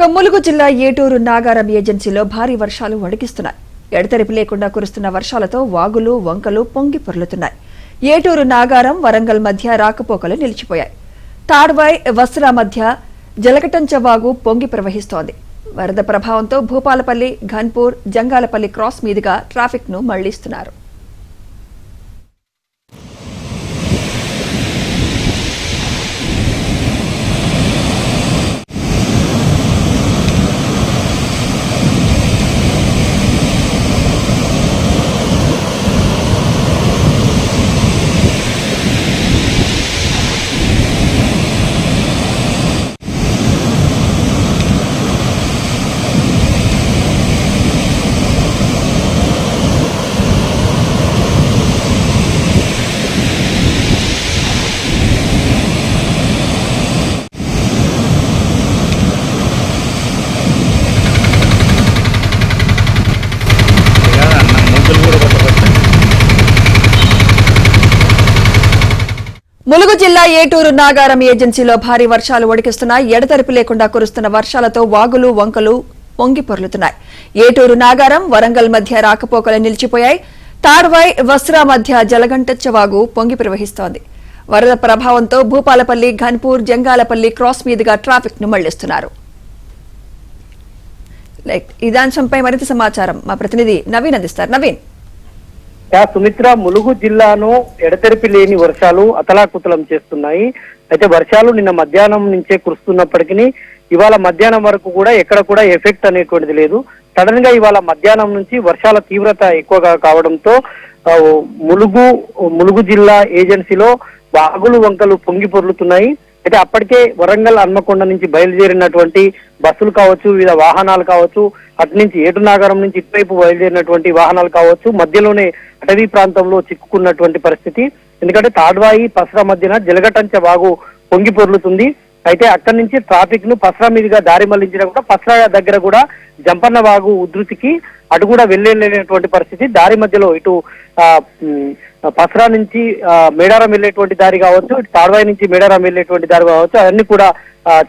ములుగు జిల్లా ఏటూరు నాగారం ఏజెన్సీలో భారీ వర్షాలు వణికిస్తున్నాయి. ఎడతెరిపి లేకుండా కురుస్తున్న వర్షాలతో వాగులు వంకలు పొంగి పొర్లుతున్నాయి. ఏటూరు నాగారం వరంగల్ మధ్య రాకపోకలు నిలిచిపోయాయి. తాడ్వాయ్ వస్రా మధ్య జలకటంచ వాగు పొంగి ప్రవహిస్తోంది. వరద ప్రభావంతో భూపాలపల్లి ఘన్పూర్ జంగాలపల్లి క్రాస్ మీదుగా ట్రాఫిక్ ను మళ్లిస్తున్నారు. ములుగు జిల్లా ఏటూరు నాగారం ఏజెన్సీలో భారీ వర్షాలు వణికిస్తున్నాయి. ఎడతెరిపి లేకుండా కురుస్తున్న వర్షాలతో వాగులు వంకలు పొంగి పొర్లుతున్నాయి. ఏటూరు నాగారం వరంగల్ మధ్య రాకపోకలు నిలిచిపోయాయి. తాడ్వాయ్ వస్రా మధ్య జలగంటచ్చ వాగు పొంగి ప్రవహిస్తోంది. వరద ప్రభావంతో భూపాలపల్లి ఘన్పూర్ జంగాలపల్లి క్రాస్ మీదుగా ట్రాఫిక్ ను మళ్లిస్తున్నారు. ఇదాంశంపై మరింత సమాచారం మా ప్రతినిధి నవీన్ అందిస్తారు. నవీన్, సుమిత్ర, ములుగు జిల్లాను ఎడతెరిపి లేని వర్షాలు అతలాకుతలం చేస్తున్నాయి. అయితే వర్షాలు నిన్న మధ్యాహ్నం నుంచే కురుస్తున్నప్పటికీ ఇవాళ మధ్యాహ్నం వరకు కూడా ఎక్కడ కూడా ఎఫెక్ట్ అనేటువంటిది లేదు. సడన్ గా ఇవాళ మధ్యాహ్నం నుంచి వర్షాల తీవ్రత ఎక్కువగా కావడంతో ములుగు జిల్లా ఏజెన్సీలో వాగులు వంకలు పొంగి పొర్లుతున్నాయి. అయితే అప్పటికే వరంగల్ హన్మకొండ నుంచి బయలుదేరినటువంటి బస్సులు కావచ్చు, వివిధ వాహనాలు కావచ్చు, అటు నుంచి ఏటు నాగారం నుంచి ఇటువైపు బయలుదేరినటువంటి వాహనాలు కావచ్చు, మధ్యలోనే అటవీ ప్రాంతంలో చిక్కుకున్నటువంటి పరిస్థితి. ఎందుకంటే తాడ్వాయి పసరా మధ్యన జలగటంచ వాగు పొంగి పొర్లుతుంది. అయితే అక్కడి నుంచి ట్రాఫిక్ ను పసరా మీదుగా దారి మళ్లించినా కూడా పసరా దగ్గర కూడా జంపన్న వాగు ఉధృతికి అటు కూడా వెళ్ళలేనటువంటి పరిస్థితి. దారి మధ్యలో ఇటు పసరా నుంచి మేడారం వెళ్లేటువంటి దారి కావచ్చు, ఇటు తాడ్వాయి నుంచి మేడారం వెళ్లేటువంటి దారి కావచ్చు, అవన్నీ కూడా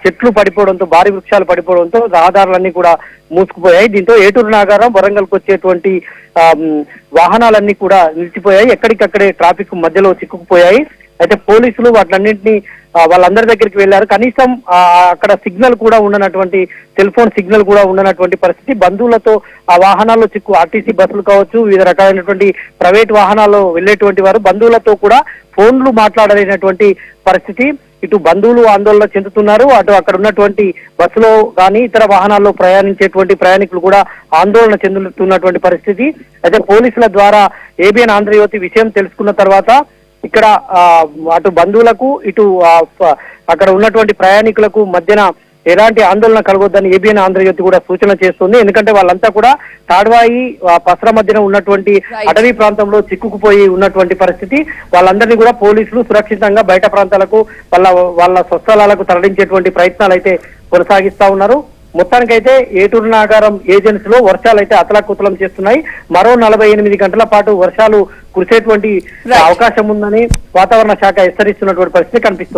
చెట్లు పడిపోవడంతో, భారీ వృక్షాలు పడిపోవడంతో రహదారులన్నీ కూడా మూసుకుపోయాయి. దీంతో ఏటూరు నాగారం వరంగల్కి వచ్చేటువంటి వాహనాలన్నీ కూడా నిలిచిపోయాయి. ఎక్కడికక్కడే ట్రాఫిక్ మధ్యలో చిక్కుకుపోయాయి. అయితే పోలీసులు వాటిలన్నింటినీ వాళ్ళందరి దగ్గరికి వెళ్లారు. కనీసం అక్కడ సిగ్నల్ కూడా ఉండనటువంటి, సెల్ ఫోన్ సిగ్నల్ కూడా ఉండనటువంటి పరిస్థితి. బంధువులతో ఆ వాహనాల్లో ఆర్టీసీ బస్సులు కావచ్చు, వివిధ రకాలైనటువంటి ప్రైవేట్ వాహనాల్లో వెళ్లేటువంటి వారు బంధువులతో కూడా ఫోన్లు మాట్లాడలేనటువంటి పరిస్థితి. ఇటు బంధువులు ఆందోళన చెందుతున్నారు, అటు అక్కడ ఉన్నటువంటి బస్సులో కానీ ఇతర వాహనాల్లో ప్రయాణించేటువంటి ప్రయాణికులు కూడా ఆందోళన చెందుతున్నటువంటి పరిస్థితి. అయితే పోలీసుల ద్వారా ఏబిఎన్ ఆంధ్రజ్యోతి విషయం తెలుసుకున్న తర్వాత ఇక్కడ అటు బంధువులకు, ఇటు అక్కడ ఉన్నటువంటి ప్రయాణికులకు మధ్యన ఎలాంటి ఆందోళన కలగొద్దని ఏబిఎన్ ఆంధ్రజ్యోతి కూడా సూచన చేస్తుంది. ఎందుకంటే వాళ్ళంతా కూడా తాడ్వాయి పసరా మధ్యన ఉన్నటువంటి అటవీ ప్రాంతంలో చిక్కుకుపోయి ఉన్నటువంటి పరిస్థితి. వాళ్ళందరినీ కూడా పోలీసులు సురక్షితంగా బయట ప్రాంతాలకు వాళ్ళ స్వస్థలాలకు తరలించేటువంటి ప్రయత్నాలు అయితే కొనసాగిస్తా ఉన్నారు. మొత్తానికైతే ఏటూరు నాగారం ఏజెన్సీలో వర్షాలు అయితే అతలాకుతలం చేస్తున్నాయి. మరో 48 గంటల పాటు వర్షాలు కురిసేటువంటి అవకాశం ఉందని వాతావరణ శాఖ హెచ్చరిస్తున్నటువంటి పరిస్థితి కనిపిస్తుంది.